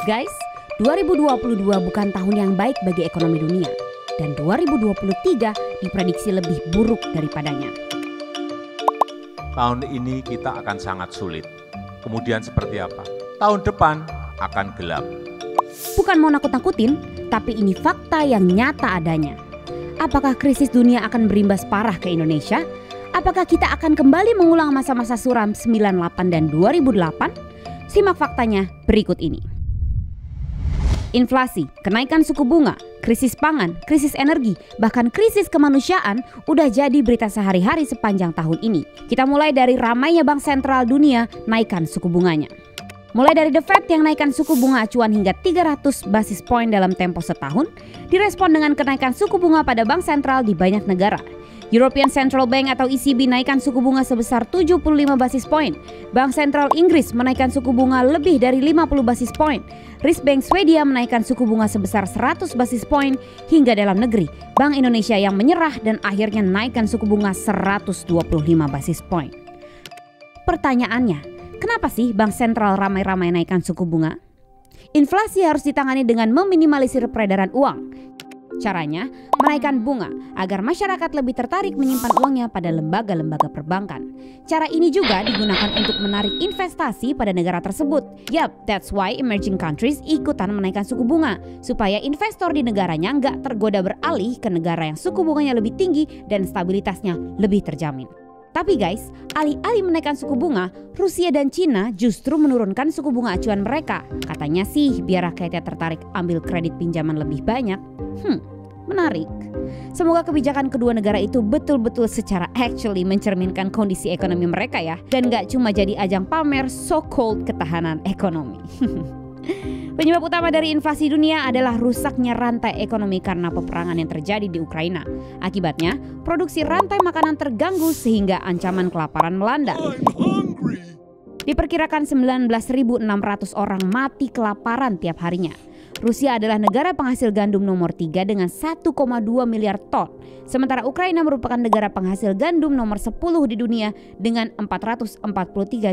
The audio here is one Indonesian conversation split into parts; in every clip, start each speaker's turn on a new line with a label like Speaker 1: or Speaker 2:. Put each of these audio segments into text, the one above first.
Speaker 1: Guys, 2022 bukan tahun yang baik bagi ekonomi dunia. Dan 2023 diprediksi lebih buruk daripadanya.
Speaker 2: Tahun ini kita akan sangat sulit. Kemudian seperti apa? Tahun depan akan gelap.
Speaker 1: Bukan mau nakut-nakutin, tapi ini fakta yang nyata adanya. Apakah krisis dunia akan berimbas parah ke Indonesia? Apakah kita akan kembali mengulang masa-masa suram 98 dan 2008? Simak faktanya berikut ini. Inflasi, kenaikan suku bunga, krisis pangan, krisis energi, bahkan krisis kemanusiaan udah jadi berita sehari-hari sepanjang tahun ini. Kita mulai dari ramainya Bank Sentral Dunia naikkan suku bunganya. Mulai dari The Fed yang naikkan suku bunga acuan hingga 300 basis point dalam tempo setahun, direspon dengan kenaikan suku bunga pada bank sentral di banyak negara. European Central Bank atau ECB naikkan suku bunga sebesar 75 basis point. Bank Sentral Inggris menaikkan suku bunga lebih dari 50 basis point. Riksbank Swedia menaikkan suku bunga sebesar 100 basis point. Hingga dalam negeri, Bank Indonesia yang menyerah dan akhirnya naikkan suku bunga 125 basis point. Pertanyaannya, kenapa sih Bank Sentral ramai-ramai naikkan suku bunga? Inflasi harus ditangani dengan meminimalisir peredaran uang. Caranya, menaikkan bunga agar masyarakat lebih tertarik menyimpan uangnya pada lembaga-lembaga perbankan. Cara ini juga digunakan untuk menarik investasi pada negara tersebut. Yup, that's why emerging countries ikutan menaikkan suku bunga, supaya investor di negaranya nggak tergoda beralih ke negara yang suku bunganya lebih tinggi dan stabilitasnya lebih terjamin. Tapi guys, alih-alih menaikkan suku bunga, Rusia dan Cina justru menurunkan suku bunga acuan mereka. Katanya sih biar rakyatnya tertarik ambil kredit pinjaman lebih banyak. Menarik. Semoga kebijakan kedua negara itu betul-betul secara actually mencerminkan kondisi ekonomi mereka ya. Dan gak cuma jadi ajang pamer so-called ketahanan ekonomi. Penyebab utama dari inflasi dunia adalah rusaknya rantai ekonomi karena peperangan yang terjadi di Ukraina. Akibatnya, produksi rantai makanan terganggu sehingga ancaman kelaparan melanda. Diperkirakan 19.600 orang mati kelaparan tiap harinya. Rusia adalah negara penghasil gandum nomor 3 dengan 1,2 miliar ton. Sementara Ukraina merupakan negara penghasil gandum nomor 10 di dunia dengan 443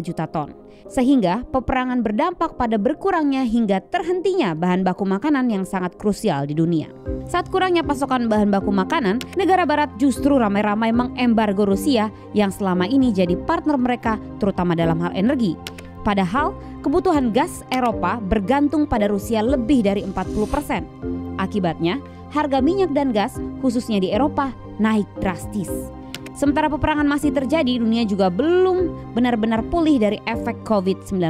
Speaker 1: juta ton. Sehingga peperangan berdampak pada berkurangnya hingga terhentinya bahan baku makanan yang sangat krusial di dunia. Saat kurangnya pasokan bahan baku makanan, negara barat justru ramai-ramai mengembargo Rusia yang selama ini jadi partner mereka terutama dalam hal energi. Padahal kebutuhan gas Eropa bergantung pada Rusia lebih dari 40%. Akibatnya harga minyak dan gas khususnya di Eropa naik drastis. Sementara peperangan masih terjadi, dunia juga belum benar-benar pulih dari efek COVID-19.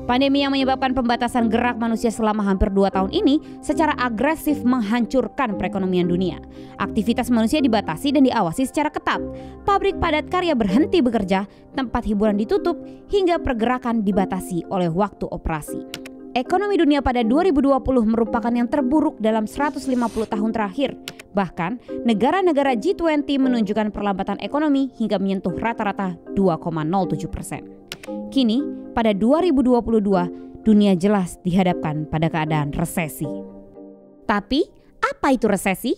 Speaker 1: Pandemi yang menyebabkan pembatasan gerak manusia selama hampir 2 tahun ini secara agresif menghancurkan perekonomian dunia. Aktivitas manusia dibatasi dan diawasi secara ketat. Pabrik padat karya berhenti bekerja, tempat hiburan ditutup, hingga pergerakan dibatasi oleh waktu operasi. Ekonomi dunia pada 2020 merupakan yang terburuk dalam 150 tahun terakhir. Bahkan, negara-negara G20 menunjukkan perlambatan ekonomi hingga menyentuh rata-rata 2,07%. Kini, pada 2022, dunia jelas dihadapkan pada keadaan resesi. Tapi, apa itu resesi?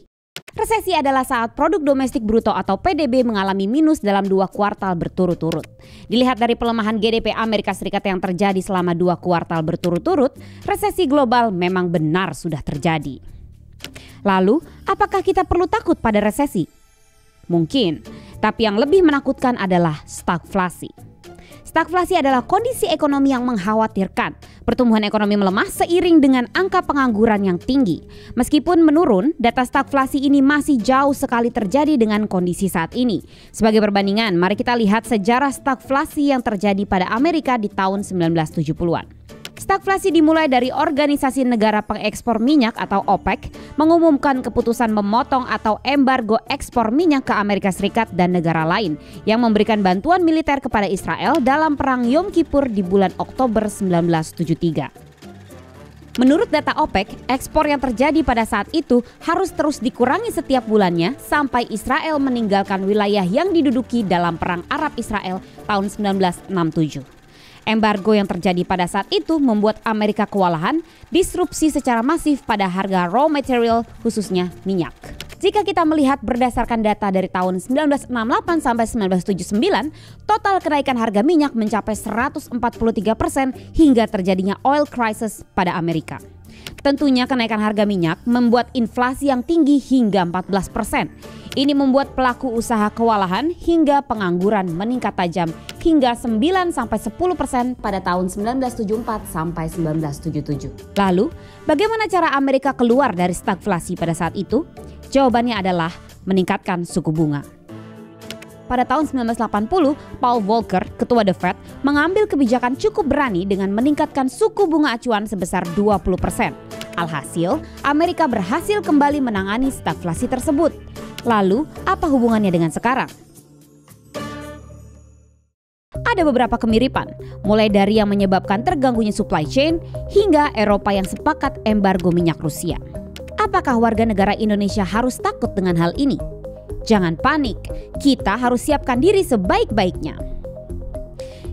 Speaker 1: Resesi adalah saat produk domestik bruto atau PDB mengalami minus dalam 2 kuartal berturut-turut. Dilihat dari pelemahan GDP Amerika Serikat yang terjadi selama 2 kuartal berturut-turut, resesi global memang benar sudah terjadi. Lalu, apakah kita perlu takut pada resesi? Mungkin, tapi yang lebih menakutkan adalah stagflasi. Stagflasi adalah kondisi ekonomi yang mengkhawatirkan. Pertumbuhan ekonomi melemah seiring dengan angka pengangguran yang tinggi. Meskipun menurun, data stagflasi ini masih jauh sekali terjadi dengan kondisi saat ini. Sebagai perbandingan, mari kita lihat sejarah stagflasi yang terjadi pada Amerika di tahun 1970-an. Stagflasi dimulai dari Organisasi Negara Pengekspor Minyak atau OPEC mengumumkan keputusan memotong atau embargo ekspor minyak ke Amerika Serikat dan negara lain yang memberikan bantuan militer kepada Israel dalam Perang Yom Kippur di bulan Oktober 1973. Menurut data OPEC, ekspor yang terjadi pada saat itu harus terus dikurangi setiap bulannya sampai Israel meninggalkan wilayah yang diduduki dalam Perang Arab-Israel tahun 1967. Embargo yang terjadi pada saat itu membuat Amerika kewalahan, disrupsi secara masif pada harga raw material khususnya minyak. Jika kita melihat berdasarkan data dari tahun 1968 sampai 1979, total kenaikan harga minyak mencapai 143% hingga terjadinya oil crisis pada Amerika. Tentunya kenaikan harga minyak membuat inflasi yang tinggi hingga 14%. Ini membuat pelaku usaha kewalahan hingga pengangguran meningkat tajam hingga 9-10% pada tahun 1974 sampai 1977. Lalu, bagaimana cara Amerika keluar dari stagflasi pada saat itu? Jawabannya adalah meningkatkan suku bunga. Pada tahun 1980, Paul Volcker, ketua The Fed, mengambil kebijakan cukup berani dengan meningkatkan suku bunga acuan sebesar 20%. Alhasil, Amerika berhasil kembali menangani stagflasi tersebut. Lalu, apa hubungannya dengan sekarang? Ada beberapa kemiripan, mulai dari yang menyebabkan terganggunya supply chain hingga Eropa yang sepakat embargo minyak Rusia. Apakah warga negara Indonesia harus takut dengan hal ini? Jangan panik, kita harus siapkan diri sebaik-baiknya.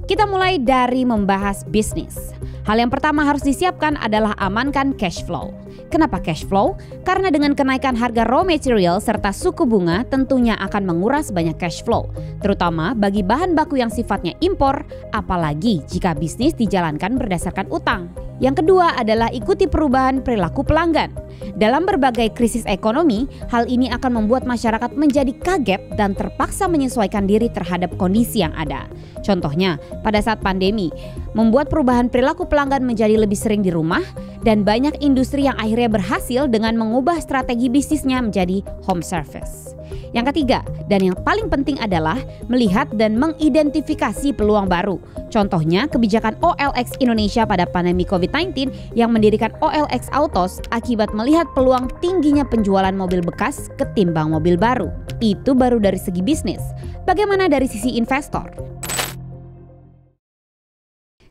Speaker 1: Kita mulai dari membahas bisnis. Hal yang pertama harus disiapkan adalah amankan cash flow. Kenapa cash flow? Karena dengan kenaikan harga raw material serta suku bunga tentunya akan menguras banyak cash flow, terutama bagi bahan baku yang sifatnya impor, apalagi jika bisnis dijalankan berdasarkan utang. Yang kedua adalah ikuti perubahan perilaku pelanggan. Dalam berbagai krisis ekonomi, hal ini akan membuat masyarakat menjadi kaget dan terpaksa menyesuaikan diri terhadap kondisi yang ada. Contohnya, pada saat pandemi, membuat perubahan perilaku pelanggan menjadi lebih sering di rumah dan banyak industri yang akhirnya berhasil dengan mengubah strategi bisnisnya menjadi home service. Yang ketiga, dan yang paling penting adalah melihat dan mengidentifikasi peluang baru. Contohnya, kebijakan OLX Indonesia pada pandemi COVID-19 yang mendirikan OLX Autos akibat melihat peluang tingginya penjualan mobil bekas ketimbang mobil baru. Itu baru dari segi bisnis. Bagaimana dari sisi investor?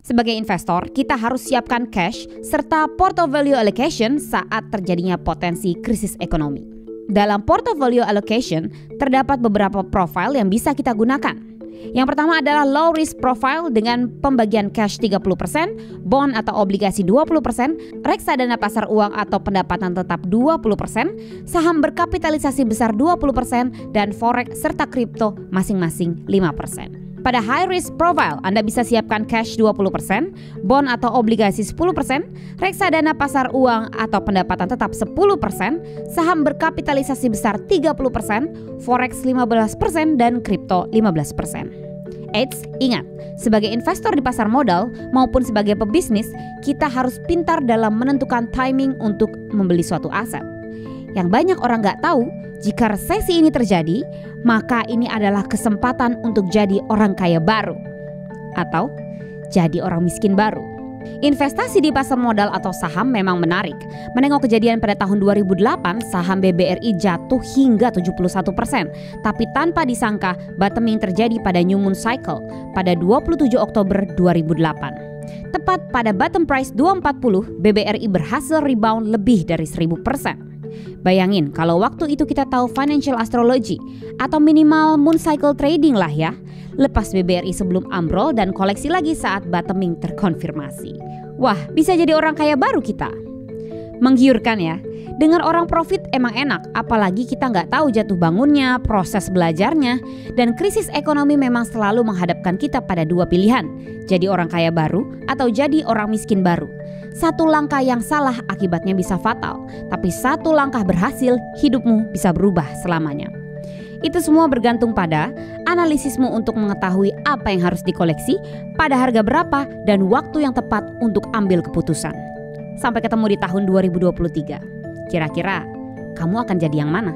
Speaker 1: Sebagai investor, kita harus siapkan cash serta portfolio allocation saat terjadinya potensi krisis ekonomi. Dalam portfolio allocation, terdapat beberapa profil yang bisa kita gunakan. Yang pertama adalah low risk profile dengan pembagian cash 30%, bond atau obligasi 20%, reksadana pasar uang atau pendapatan tetap 20%, saham berkapitalisasi besar 20%, dan forex serta kripto masing-masing 5%. Pada high risk profile, Anda bisa siapkan cash 20%, bond atau obligasi 10%, reksadana pasar uang atau pendapatan tetap 10%, saham berkapitalisasi besar 30%, forex 15%, dan kripto 15%. Eits, ingat, sebagai investor di pasar modal maupun sebagai pebisnis, kita harus pintar dalam menentukan timing untuk membeli suatu aset. Yang banyak orang nggak tahu, jika resesi ini terjadi, maka ini adalah kesempatan untuk jadi orang kaya baru atau jadi orang miskin baru. Investasi di pasar modal atau saham memang menarik. Menengok kejadian pada tahun 2008, saham BBRI jatuh hingga 71%. Tapi tanpa disangka, bottoming terjadi pada new moon cycle pada 27 Oktober 2008. Tepat pada bottom price 240, BBRI berhasil rebound lebih dari 1000%. Bayangin kalau waktu itu kita tahu financial astrology atau minimal moon cycle trading lah ya. Lepas BBRI sebelum ambrol dan koleksi lagi saat bottoming terkonfirmasi. Wah, bisa jadi orang kaya baru kita. Menggiurkan ya. Dengar orang profit emang enak, apalagi kita nggak tahu jatuh bangunnya, proses belajarnya. Dan krisis ekonomi memang selalu menghadapkan kita pada dua pilihan. Jadi orang kaya baru atau jadi orang miskin baru. Satu langkah yang salah akibatnya bisa fatal, tapi satu langkah berhasil, hidupmu bisa berubah selamanya. Itu semua bergantung pada analisismu untuk mengetahui apa yang harus dikoleksi, pada harga berapa, dan waktu yang tepat untuk ambil keputusan. Sampai ketemu di tahun 2023. Kira-kira kamu akan jadi yang mana?